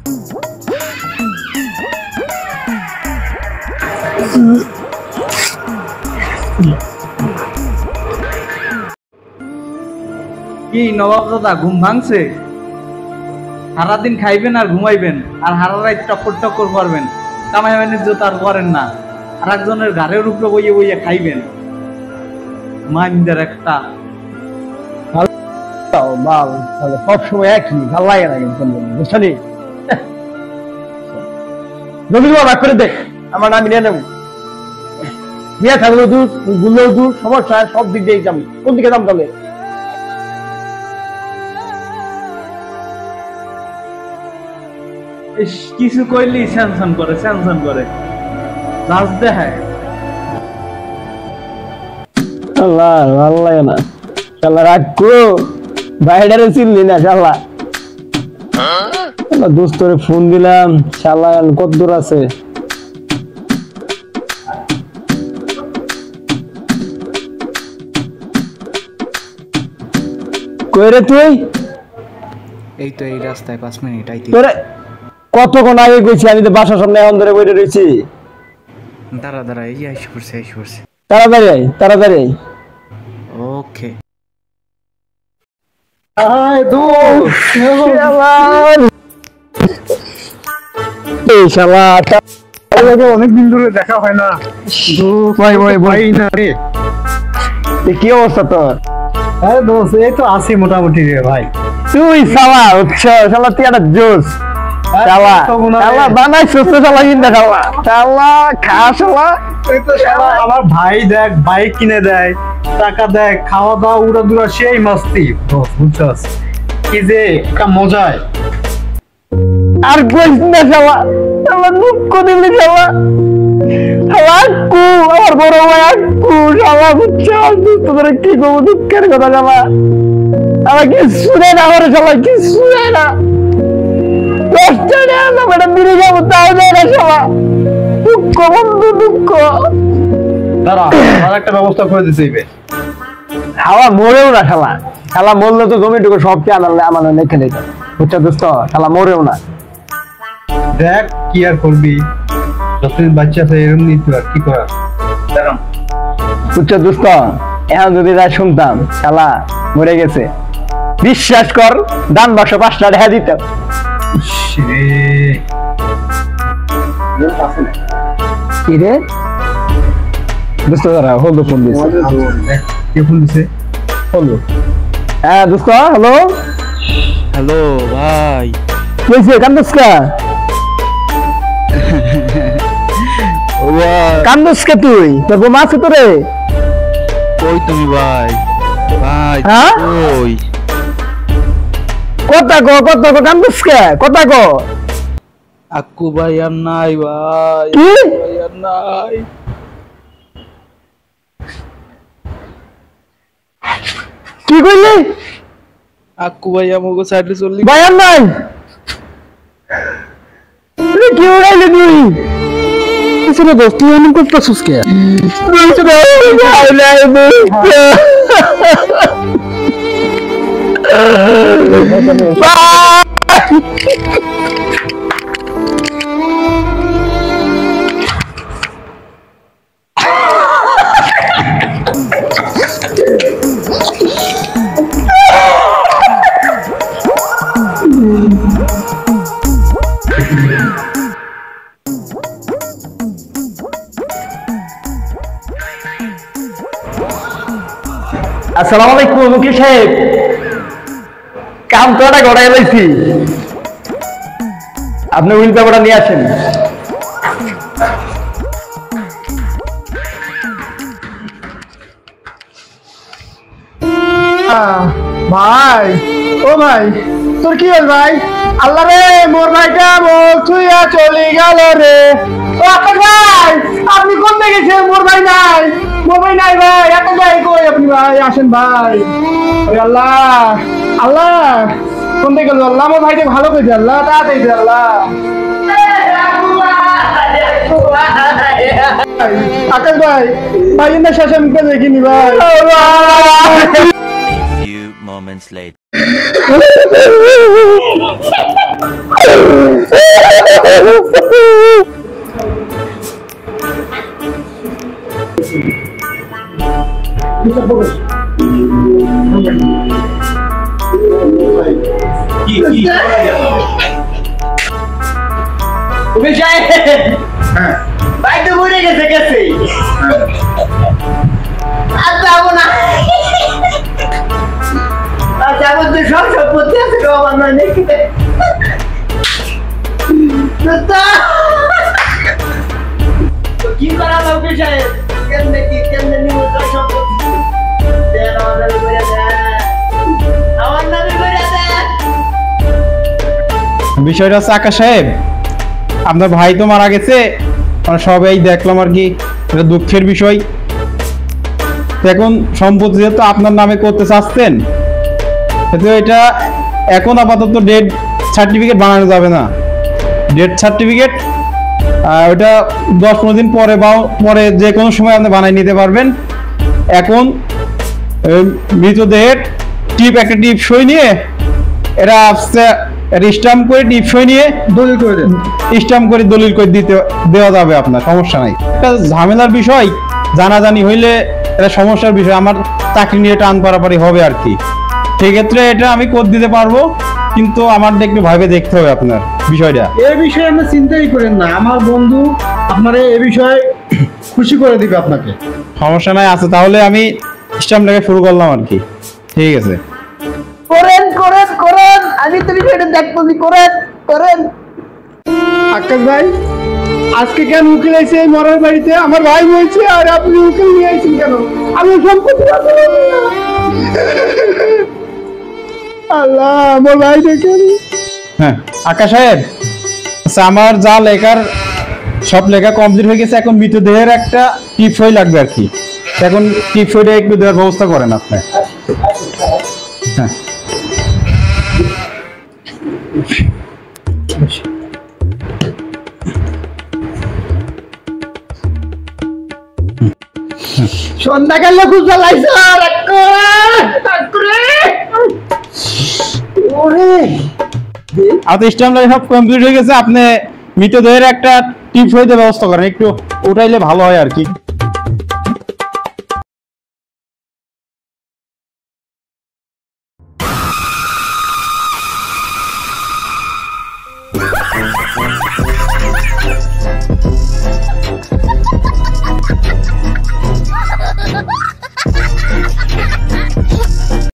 কি নবাব দাদা ঘুম ভাঙছে? সারাদিন খাইবেন আর ঘুমাইবেন আর হারা রাত টক্কর টক্কর করবেন, কামাই বাণিজ্য তার করেন না, আর একজনের ঘাড়ের উপরে বইয়ে বইয়ে খাইবেন। মাইন্ডের একটা সব সময় একই ভালো লাগে না কিন্তু বুঝলি। জমি ভাগ করে দেখ, আমার নাম নিয়ে নেব। বিয়ে থাকলো দূর, গুলো দূর, সমস্যা সব দিক দিয়ে যাম। কোন দিকে যাম তাহলে? কিছু কইলি স্যামসন করে লাজ দেখায়। আল্লাহ ভালো লাগে না, শালা রাগ করো, বাইরে চিনলি না শালা। দোস্তরে ফোন দিলাম, শালা কত দূর আছে? কই রে তুই? এই তো এই রাস্তায় 5 মিনিট আইতে। তোরে কতক্ষণ আগে কইছি, আমি তো বাসার সামনে এখন ধরে বইরে রইছি। দাঁড়া এই আইসে পড়ছে। তাড়াতাড়ি আই। ওকে। আয় দোস্ত, এই শালা অনেকদিন ধরে দেখা হয় না। ভাই না রে, কি অবস্থা তোর? হ্যাঁ দোস্ত, এই তো আছি মোটামুটি রে ভাই। তুই শালা হচ্ছে শালা, তুই একটা জোস শালা বানাইছিস তো শালা, কিন্তু শালা খা শালা। আমার ভাই দেখ বাইক কিনে দেয়, টাকা দেয়, খাওয়া দাওয়া উড়া দুরা সেই মাস্তি বুঝছস, কি যে একটা মজায়। আর কইস না শালা, শালা দুঃখ দিলি শালা। আক্কু আমার বড় ভাই আক্কু শালা, বুঝছস তোদের কি করবো, দুঃখের কথা শালা। আমার কি শুনে না ওরে শালা, কি শুনে না। কষ্ট নেই না ম্যাডাম, বিড়ি যাবো তাও যায় না শালা। দুঃখ বন্ধু দুঃখ। দাঁড়া, আর একটা ব্যবস্থা করে দিতে। হাওয়া মরেও না শালা, শালা মরলে তো জমিটুকু সবকে আমার লেখে নিত, বুঝছো দোস্ত? শালা মরেও না। দেখ কি আর করবি, যতদিন বাচ্চা আছে এরকম নিতে আর কি করার। বুঝছো দোস্ত? এখন যদি যা শুনতাম শালা মরে গেছে, বিশ্বাস কর দান বাক্স 5টা রেখা দিত। কি রে দোস্ত? দাঁড়া, হলো ফোন দিছে। হলো। হ্যাঁ দোস্ত, হ্যালো ভাই। কইছে কান্দুসকা? কান্দুসকা তুই? তোর বউ আছে তো রে? কই তুমি ভাই? কই? কথা কো কান্দুসকা, কথা কো। আক্কু ভাই আর নাই ভাই, কি ভাই আর নাই। কি কইলি? আক্কু ভাই আমাকে সাইডে চললি। ভাই আর নাই? কি উড়াইলি তুই? কিসের দোস্ত, তুই এমন করতেছিস কে? আসসালামু আলাইকুম মুকিল সাহেব, কাম তো একটা গড়াই লাইছি, আপনি উইল পেপারটা নিয়ে আসেন। ভাই, ও ভাই, তোর কি হল ভাই? আল্লাহ রে, মোর ভাইটা ছুঁয়া চলে গেল রে। ও আকাশ ভাই, আপনি কোন দিকে গেছেন? মোর ভাই নাই ভাই, এত ভাই কই আপনি? ভাই আসেন ভাই। আল্লাহ আল্লাহ, কোন দিকে গেল? আল্লাহ আমার ভাইকে ভালো করে দিয়ে আল্লাহ, তাড়াতাড়ি দে আল্লাহ। আকাশ ভাই, ভাই না শেষে মুখে দেখিনি ভাই। Moments later. ভাই তো মরে গেছে গেছে আর যাবো না আর যাবো তো সব সম্পত্তি আছে গো আমার নয় নাকি কি করা লাগবে সাহেব কেমনে নিব সব সম্পত্তি আমার নামে করে দেয় আমার নামে করে দেয়। বিষয়টা হচ্ছে আকাশ সাহেব, আপনার ভাই তো মারা গেছে, আমরা সবাই দেখলাম আর কি, এটা দুঃখের বিষয়। এখন সম্পত্তি যেহেতু আপনার নামে করতে চাচ্ছেন, সেহেতু এটা এখন আপাতত ডেথ সার্টিফিকেট বানানো যাবে না। ডেথ সার্টিফিকেট ওটা 10-15 দিন পরে বা পরে যে কোনো সময় আপনি বানিয়ে নিতে পারবেন। এখন মৃতদেহের একটা টিপ সই নিয়ে এরা স্ট্যাম্প করে টিপ সই নিয়ে দলিল করে দেন, স্ট্যাম্প করে দলিল করে দেওয়া যাবে, আপনার সমস্যা নাই। একটা ঝামেলার বিষয়, জানাজানি হইলে এটা সমস্যার বিষয়, আমার চাকরি নিয়ে টান পারাপারি হবে আর কি। সেক্ষেত্রে এটা আমি করে দিতে পারবো, কিন্তু আমার একটু ভাবে দেখতে হবে আপনার বিষয়টা। এই বিষয়ে আপনি চিন্তাই করেন না, আমার বন্ধু আপনারা এই বিষয়ে খুশি করে দিবে আপনাকে। সমস্যা নাই আছে, তাহলে আমি স্ট্যাম্প লেখা শুরু করলাম আর কি। ঠিক আছে, করেন করেন করেন, আমি তো বিষয়টা দেখতেছি, করেন করেন। আকাশ ভাই, আজকে কেন উকিল আইছে এই মরার বাড়িতে? আমার ভাই বলছে আর আপনি উকিল নিয়ে আইছেন কেন? আমি সম্পত্তি আল্লাহ, আমার ভাই দেখেন। হ্যাঁ আকাশ সাহেব, আচ্ছা আমার যা লেখার সব লেখা কমপ্লিট হয়ে গেছে, এখন মৃতদেহের একটা টিপ সই লাগবে আর কি। এখন টিপ সইটা একটু দেওয়ার ব্যবস্থা করেন আপনি। হ্যাঁ সন্ধ্যাকালে খুঁজা লাইছে আপনার স্ট্যাম্প লেখা সব কমপ্লিট হয়ে গেছে, আপনি মৃতদেহের একটা টিপ সইতে ব্যবস্থা করেন, একটু উঠাইলে ভালো হয় আর কি।